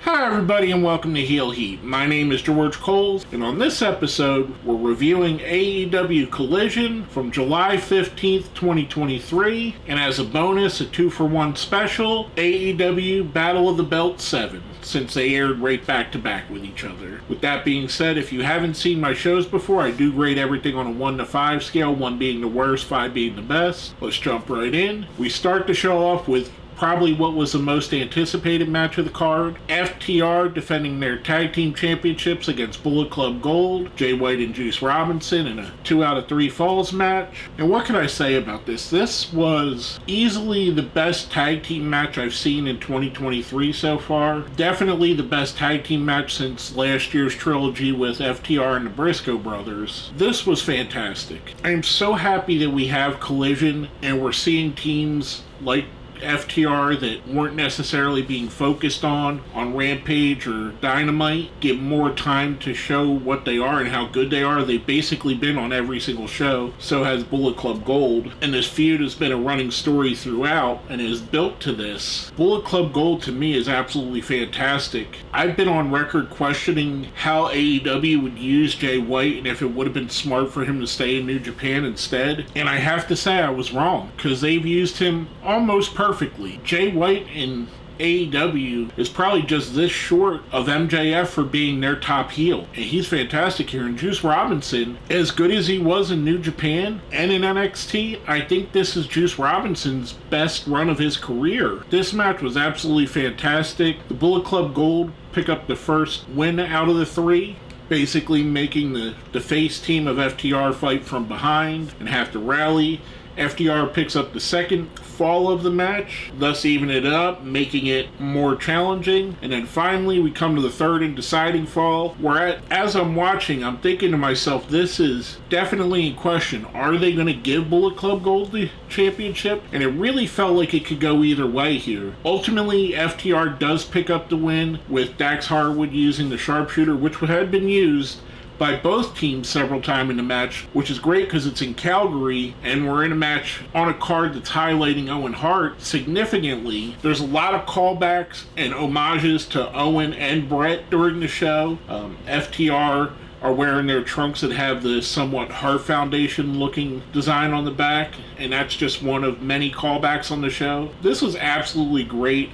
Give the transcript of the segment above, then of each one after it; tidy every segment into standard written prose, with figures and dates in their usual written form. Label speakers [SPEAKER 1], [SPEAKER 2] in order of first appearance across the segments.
[SPEAKER 1] Hi everybody and welcome to Heel Heat. My name is George Coles, and on this episode we're reviewing AEW Collision from July 15th, 2023, and as a bonus, a 2-for-1 special, AEW Battle of the Belt 7, since they aired right back to back with each other. With that being said, if you haven't seen my shows before, I do grade everything on a 1 to 5 scale, 1 being the worst, 5 being the best. Let's jump right in. We start the show off with probably what was the most anticipated match of the card. FTR defending their tag team championships against Bullet Club Gold, Jay White and Juice Robinson in a 2 out of 3 falls match. And what can I say about this? This was easily the best tag team match I've seen in 2023 so far. Definitely the best tag team match since last year's trilogy with FTR and the Briscoe brothers. This was fantastic. I am so happy that we have Collision and we're seeing teams like FTR that weren't necessarily being focused on Rampage or Dynamite get more time to show what they are and how good they are. They've basically been on every single show. So has Bullet Club Gold, and this feud has been a running story throughout and is built to this. Bullet Club Gold to me is absolutely fantastic. I've been on record questioning how AEW would use Jay White and if it would have been smart for him to stay in New Japan instead, and I have to say I was wrong, because they've used him almost perfectly. Jay White in AEW is probably just this short of MJF for being their top heel, and he's fantastic here. And Juice Robinson, as good as he was in New Japan and in NXT, I think this is Juice Robinson's best run of his career. This match was absolutely fantastic. The Bullet Club Gold pick up the first win out of the 3, basically making the face team of FTR fight from behind and have to rally. FTR picks up the second fall of the match, thus evening it up, making it more challenging. And then finally we come to the third and deciding fall, where as I'm watching, I'm thinking to myself, this is definitely in question. Are they going to give Bullet Club Gold the championship? And it really felt like it could go either way here. Ultimately, FTR does pick up the win, with Dax Harwood using the sharpshooter, which had been used by both teams several times in the match, which is great because it's in Calgary and we're in a match on a card that's highlighting Owen Hart significantly. There's a lot of callbacks and homages to Owen and Brett during the show. FTR are wearing their trunks that have the somewhat Hart Foundation looking design on the back, and that's just one of many callbacks on the show. This was absolutely great.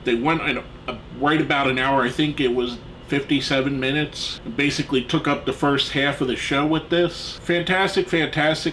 [SPEAKER 1] They went right about an hour. I think it was 57 minutes. Basically took up the first half of the show with this. Fantastic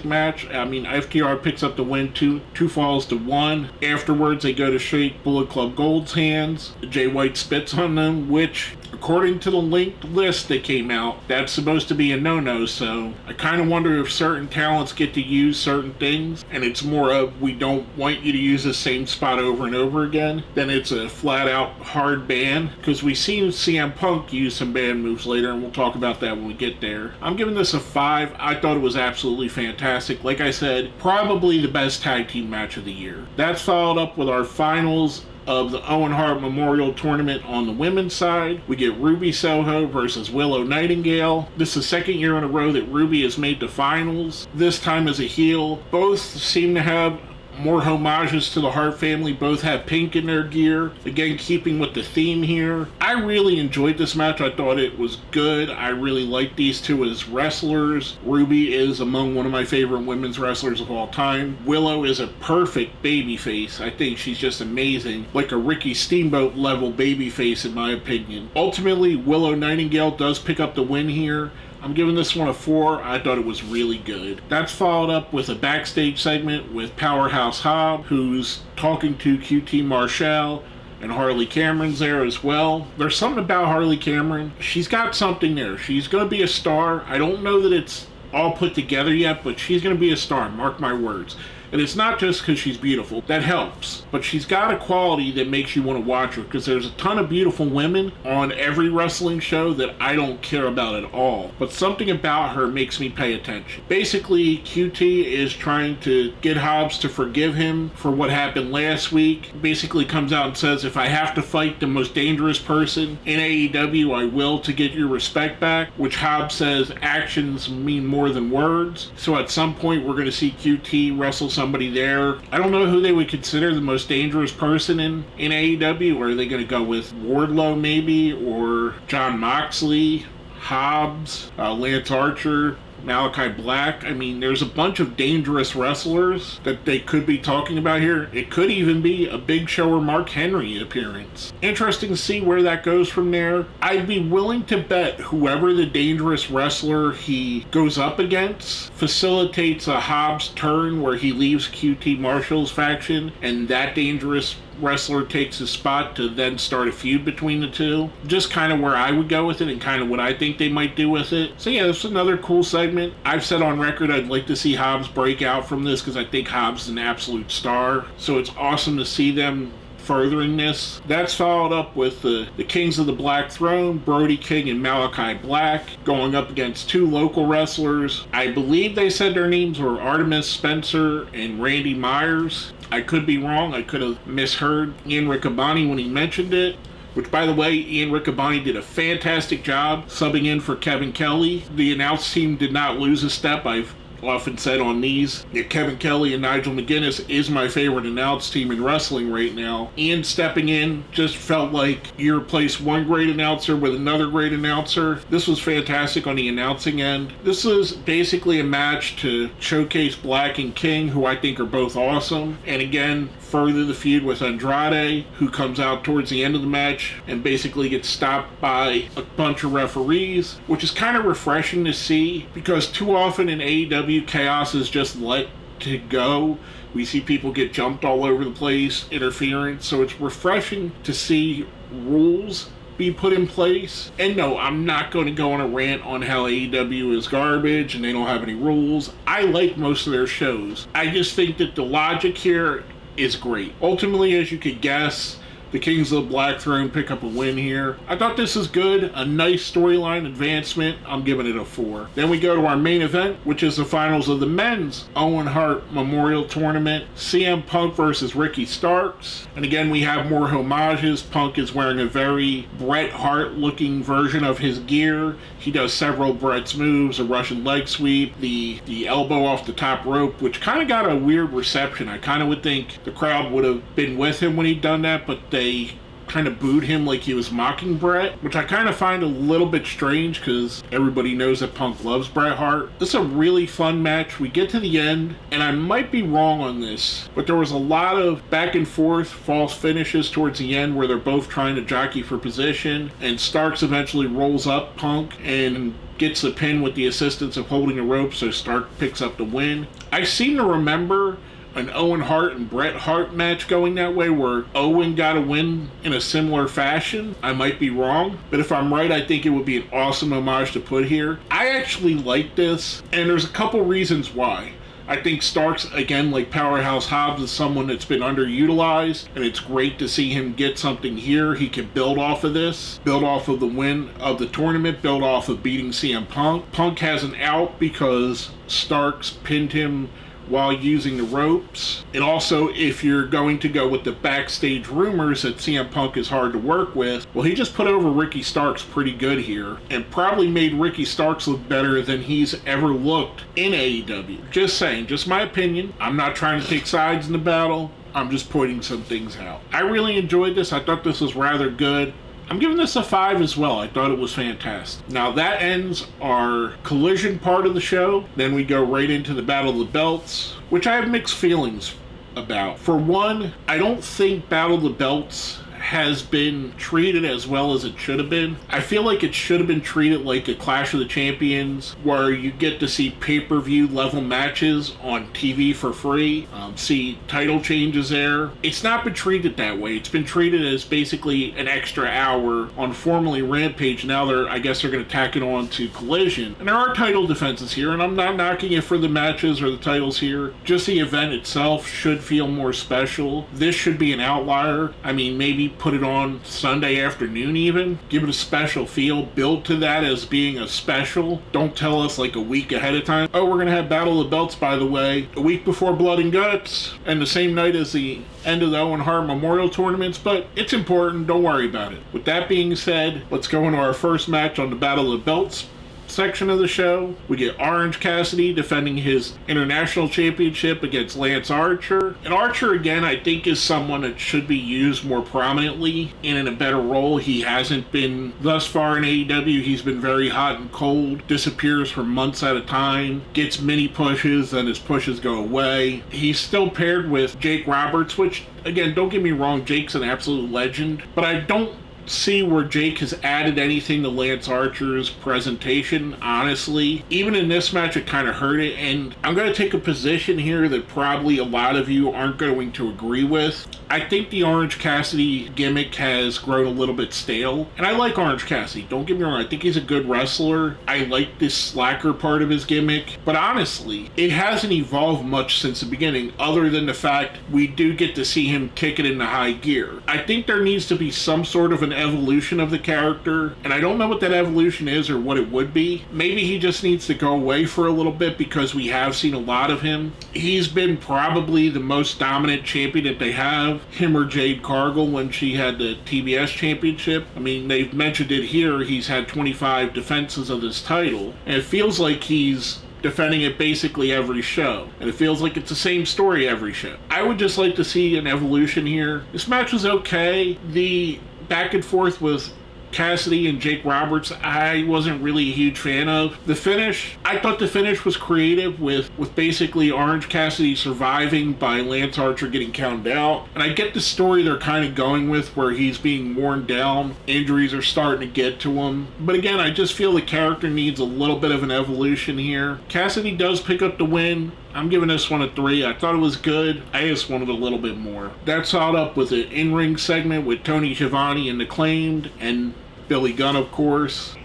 [SPEAKER 1] match. I mean, FTR picks up the win, two falls to 1. Afterwards, they go to shake Bullet Club Gold's hands. Jay White spits on them, which, according to the linked list that came out, that's supposed to be a no-no, so I kind of wonder if certain talents get to use certain things, and it's more of, we don't want you to use the same spot over and over again, then it's a flat-out hard ban, because we've seen CM Punk use some ban moves later, and we'll talk about that when we get there. I'm giving this a 5. I thought it was absolutely fantastic. Like I said, probably the best tag team match of the year. That's followed up with our finals of the Owen Hart Memorial Tournament on the women's side. We get Ruby Soho versus Willow Nightingale. This is the second year in a row that Ruby has made the finals, this time as a heel. Both seem to have more homages to the Hart family. Both have pink in their gear. Again, keeping with the theme here. I really enjoyed this match. I thought it was good. I really like these two as wrestlers. Ruby is among one of my favorite women's wrestlers of all time. Willow is a perfect babyface. I think she's just amazing. Like a Ricky Steamboat level babyface in my opinion. Ultimately, Willow Nightingale does pick up the win here. I'm giving this one a 4. I thought it was really good. That's followed up with a backstage segment with Powerhouse Hobb, who's talking to QT Marshall, and Harley Cameron's there as well. There's something about Harley Cameron. She's got something there. She's going to be a star. I don't know that it's all put together yet, but she's going to be a star, mark my words. And it's not just because she's beautiful. That helps. But she's got a quality that makes you want to watch her, because there's a ton of beautiful women on every wrestling show that I don't care about at all. But something about her makes me pay attention. Basically, QT is trying to get Hobbs to forgive him for what happened last week. Basically comes out and says, if I have to fight the most dangerous person in AEW, I will, to get your respect back. Which Hobbs says actions mean more than words. So at some point, we're going to see QT wrestle somebody there. I don't know who they would consider the most dangerous person in AEW. Are they going to go with Wardlow maybe, or Jon Moxley, Hobbs, Lance Archer, Malachi Black? I mean, there's a bunch of dangerous wrestlers that they could be talking about here. It could even be a Big Show or Mark Henry appearance. Interesting to see where that goes from there. I'd be willing to bet whoever the dangerous wrestler he goes up against facilitates a Hobbs turn where he leaves QT Marshall's faction, and that dangerous wrestler takes his spot to then start a feud between the two. Just kind of where I would go with it and kind of what I think they might do with it. So yeah, it's another cool segment. I've said on record I'd like to see Hobbs break out from this because I think Hobbs is an absolute star. So it's awesome to see them furthering this. That's followed up with the Kings of the Black Throne, Brody King and Malachi Black, going up against two local wrestlers. I believe they said their names were Artemis Spencer and Randy Myers. I could be wrong. I could have misheard Ian Riccaboni when he mentioned it. Which, by the way, Ian Riccaboni did a fantastic job subbing in for Kevin Kelly. The announce team did not lose a step. I've often said on these that Kevin Kelly and Nigel McGuinness is my favorite announce team in wrestling right now. Ian stepping in just felt like you replaced one great announcer with another great announcer. This was fantastic on the announcing end. This is basically a match to showcase Black and King, who I think are both awesome, and again further the feud with Andrade, who comes out towards the end of the match and basically gets stopped by a bunch of referees, which is kind of refreshing to see because too often in AEW, chaos is just let to go. We see people get jumped all over the place, interference, so it's refreshing to see rules be put in place. And no, I'm not going to go on a rant on how AEW is garbage and they don't have any rules. I like most of their shows. I just think that the logic here is great. Ultimately, as you could guess, the Kings of the Black Throne pick up a win here. I thought this is good. A nice storyline advancement. I'm giving it a 4. Then we go to our main event, which is the finals of the men's Owen Hart Memorial Tournament. CM Punk versus Ricky Starks. And again, we have more homages. Punk is wearing a very Bret Hart looking version of his gear. He does several Bret's moves, a Russian leg sweep, the elbow off the top rope, which kind of got a weird reception. I kind of would think the crowd would have been with him when he'd done that, but they kind of booed him like he was mocking Bret, which I kind of find a little bit strange because everybody knows that Punk loves Bret Hart. This is a really fun match. We get to the end, and I might be wrong on this, but there was a lot of back and forth false finishes towards the end where they're both trying to jockey for position, and Starks eventually rolls up Punk and gets the pin with the assistance of holding a rope, so Stark picks up the win. I seem to remember an Owen Hart and Bret Hart match going that way where Owen got a win in a similar fashion. I might be wrong, but if I'm right, I think it would be an awesome homage to put here. I actually like this, and there's a couple reasons why. I think Starks, again, like Powerhouse Hobbs, is someone that's been underutilized, and it's great to see him get something here. He can build off of this, build off of the win of the tournament, build off of beating CM Punk. Punk has an out because Starks pinned him while using the ropes. And also, if you're going to go with the backstage rumors that CM Punk is hard to work with, well, he just put over Ricky Starks pretty good here and probably made Ricky Starks look better than he's ever looked in AEW. Just saying, just my opinion. I'm not trying to take sides in the battle. I'm just pointing some things out. I really enjoyed this. I thought this was rather good. I'm giving this a 5 as well. I thought it was fantastic. Now that ends our Collision part of the show. Then we go right into the Battle of the Belts, which I have mixed feelings about. For one, I don't think Battle of the Belts has been treated as well as it should have been. I feel like it should have been treated like a Clash of the Champions, where you get to see pay-per-view level matches on TV for free, see title changes there. It's not been treated that way. It's been treated as basically an extra hour on formerly Rampage. Now I guess they're going to tack it on to Collision. And there are title defenses here, and I'm not knocking it for the matches or the titles here. Just the event itself should feel more special. This should be an outlier. I mean, maybe put it on Sunday afternoon even. Give it a special feel. Build to that as being a special. Don't tell us like a week ahead of time, oh, we're going to have Battle of the Belts, by the way, a week before Blood and Guts, and the same night as the end of the Owen Hart Memorial Tournaments, but it's important. Don't worry about it. With that being said, let's go into our first match on the Battle of the Belts. section of the show, we get Orange Cassidy defending his international championship against Lance Archer. And Archer, again, I think is someone that should be used more prominently and in a better role. He hasn't been thus far in AEW. He's been very hot and cold, disappears for months at a time, gets mini pushes, then his pushes go away. He's still paired with Jake Roberts, which, again, don't get me wrong, Jake's an absolute legend, but I don't see where Jake has added anything to Lance Archer's presentation, honestly. Even in this match, it kind of hurt it, and I'm going to take a position here that probably a lot of you aren't going to agree with. I think the Orange Cassidy gimmick has grown a little bit stale, and I like Orange Cassidy, don't get me wrong, I think he's a good wrestler. I like this slacker part of his gimmick, but honestly, it hasn't evolved much since the beginning, other than the fact we do get to see him kick it into high gear. I think there needs to be some sort of an evolution of the character, and I don't know what that evolution is or what it would be. Maybe he just needs to go away for a little bit because we have seen a lot of him. He's been probably the most dominant champion that they have, him or Jade Cargill when she had the TBS championship. I mean, they've mentioned it here, he's had 25 defenses of this title, and it feels like he's defending it basically every show, and it feels like it's the same story every show. I would just like to see an evolution here. This match was okay. The back and forth with Cassidy and Jake Roberts, I wasn't really a huge fan of. The finish, I thought the finish was creative with basically Orange Cassidy surviving by Lance Archer getting counted out. And I get the story they're kind of going with where he's being worn down. Injuries are starting to get to him. But again, I just feel the character needs a little bit of an evolution here. Cassidy does pick up the win. I'm giving this one a 3. I thought it was good. I just wanted a little bit more. That's followed up with an in-ring segment with Tony Schiavone and Acclaimed and Billy Gunn, of course.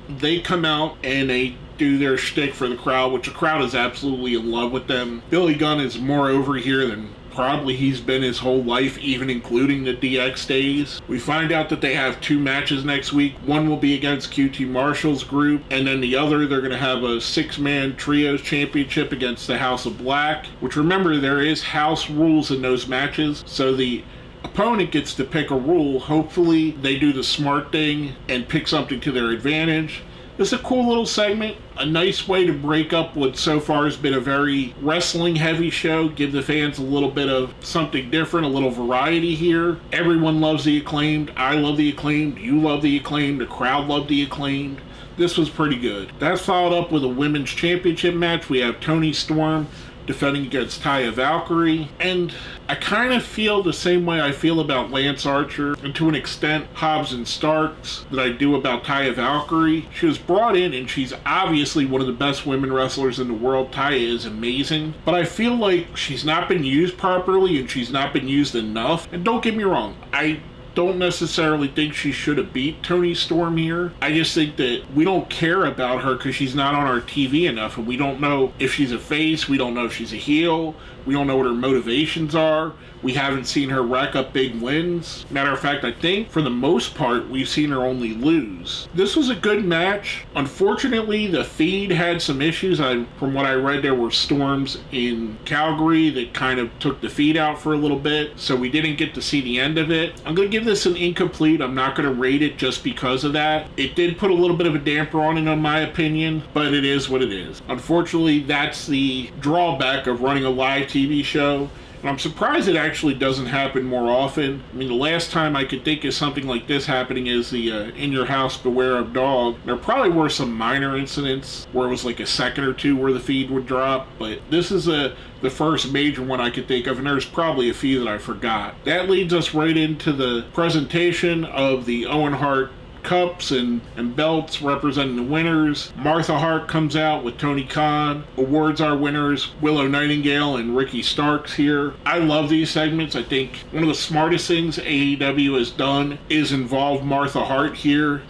[SPEAKER 1] They come out and they do their shtick for the crowd, which the crowd is absolutely in love with them. Billy Gunn is more over here than probably he's been his whole life, even including the DX days. We find out that they have 2 matches next week. One will be against QT Marshall's group, and then the other, they're going to have a 6-man trios championship against the House of Black, which, remember, there is house rules in those matches, so the opponent gets to pick a rule. Hopefully they do the smart thing and pick something to their advantage. It's a cool little segment, a nice way to break up what so far has been a very wrestling heavy show, give the fans a little bit of something different, a little variety here. Everyone loves the Acclaimed, I love the Acclaimed, you love the Acclaimed, the crowd loved the Acclaimed. This was pretty good. That's followed up with a women's championship match. We have Toni Storm defending against Taya Valkyrie, and I kind of feel the same way I feel about Lance Archer, and to an extent Hobbs and Starks, that I do about Taya Valkyrie. She was brought in and she's obviously one of the best women wrestlers in the world. Taya is amazing, but I feel like she's not been used properly and she's not been used enough. And don't get me wrong, I don't necessarily think she should have beat Toni Storm here. I just think that we don't care about her because she's not on our TV enough, and we don't know if she's a face, we don't know if she's a heel, we don't know what her motivations are. We haven't seen her rack up big wins. Matter of fact, I think for the most part, we've seen her only lose. This was a good match. Unfortunately, the feed had some issues. From what I read, there were storms in Calgary that kind of took the feed out for a little bit, so we didn't get to see the end of it. I'm going to give this an incomplete. I'm not going to rate it just because of that. It did put a little bit of a damper on it, in my opinion, but it is what it is. Unfortunately, that's the drawback of running a live TV show. And I'm surprised it actually doesn't happen more often. I mean, the last time I could think of something like this happening is the In Your House Beware of Dog. There probably were some minor incidents where it was like a second or two where the feed would drop, but this is the first major one I could think of, and there's probably a few that I forgot. That leads us right into the presentation of the Owen Hart cups and belts representing the winners. Martha Hart comes out with Tony Khan, awards our winners Willow Nightingale and Ricky Starks here. I love these segments. I think one of the smartest things AEW has done is involve Martha Hart here.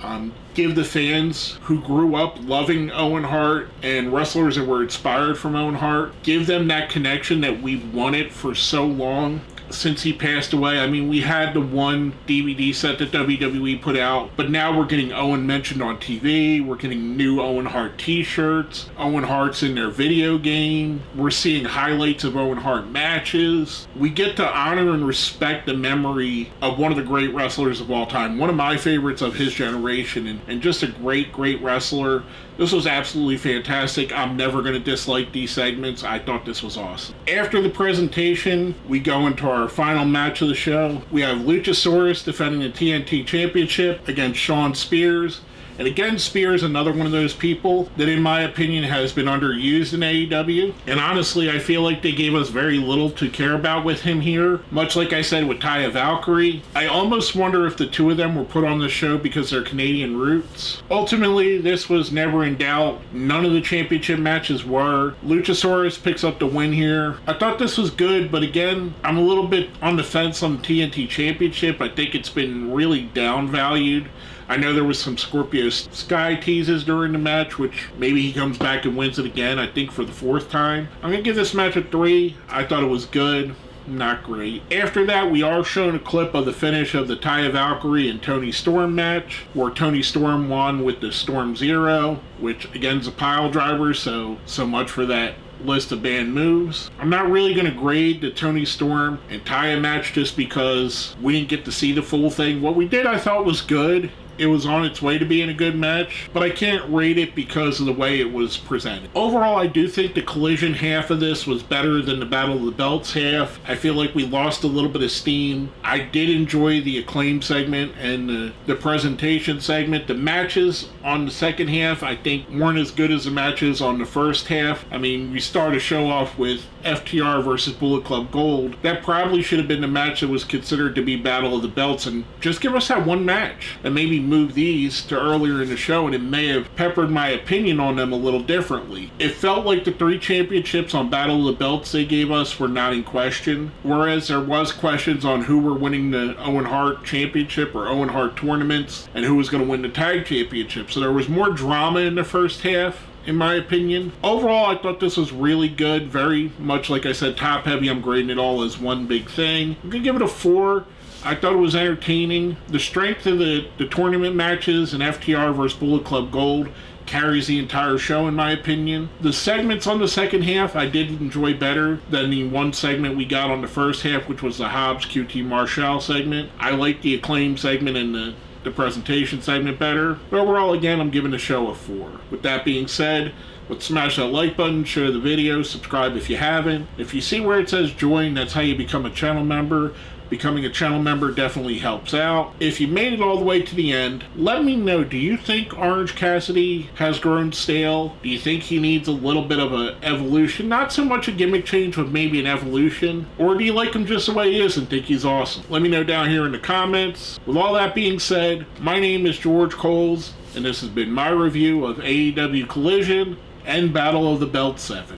[SPEAKER 1] Give the fans who grew up loving Owen Hart and wrestlers that were inspired from Owen Hart, give them that connection that we've wanted for so long. since he passed away. I mean, we had the one DVD set that WWE put out, but now we're getting Owen mentioned on TV. We're getting new Owen Hart t-shirts. Owen Hart's in their video game. We're seeing highlights of Owen Hart matches. We get to honor and respect the memory of one of the great wrestlers of all time. One of my favorites of his generation, and just a great, great wrestler. This was absolutely fantastic. I'm never going to dislike these segments. I thought this was awesome. After the presentation, we go into our final match of the show. We have Luchasaurus defending the TNT Championship against Shawn Spears. And again, Spears, another one of those people that, in my opinion, has been underused in AEW. And honestly, I feel like they gave us very little to care about with him here. Much like I said with Taya Valkyrie. I almost wonder if the two of them were put on the show because they're Canadian roots. Ultimately, this was never in doubt. None of the championship matches were. Luchasaurus picks up the win here. I thought this was good, but again, I'm a little bit on the fence on the TNT Championship. I think it's been really downvalued. I know there was some Scorpio Sky teases during the match, which maybe he comes back and wins it again, I think for the 4th time. I'm going to give this match a 3. I thought it was good. Not great. After that, we are shown a clip of the finish of the Taya Valkyrie and Toni Storm match, where Toni Storm won with the Storm Zero, which again is a pile driver, so much for that list of banned moves. I'm not really going to grade the Toni Storm and Taya match just because we didn't get to see the full thing. What we did, I thought, was good. It was on its way to being a good match, but I can't rate it because of the way it was presented. Overall, I do think the Collision half of this was better than the Battle of the Belts half. I feel like we lost a little bit of steam. I did enjoy the Acclaim segment and the presentation segment. The matches on the second half, I think, weren't as good as the matches on the first half. I mean, we started a show off with FTR versus Bullet Club Gold. That probably should have been the match that was considered to be Battle of the Belts, and just give us that one match and maybe move these to earlier in the show, and it may have peppered my opinion on them a little differently. It felt like the 3 championships on Battle of the Belts they gave us were not in question, whereas there was questions on who were winning the Owen Hart Championship or Owen Hart tournaments and who was going to win the tag championship. So there was more drama in the first half, in my opinion. Overall, I thought this was really good. Very much, like I said, top heavy. I'm grading it all as one big thing. I'm going to give it a 4. I thought it was entertaining. The strength of the tournament matches and FTR versus Bullet Club Gold carries the entire show, in my opinion. The segments on the second half I did enjoy better than the one segment we got on the first half, which was the Hobbs QT Marshall segment. I liked the Acclaim segment and the presentation segment better. But overall, again, I'm giving the show a 4. With that being said, let's smash that like button, share the video, subscribe if you haven't. If you see where it says join, that's how you become a channel member. Becoming a channel member definitely helps out. If you made it all the way to the end, let me know, do you think Orange Cassidy has grown stale? Do you think he needs a little bit of an evolution? Not so much a gimmick change, but maybe an evolution? Or do you like him just the way he is and think he's awesome? Let me know down here in the comments. With all that being said, my name is George Coles, and this has been my review of AEW Collision and Battle of the Belt 7.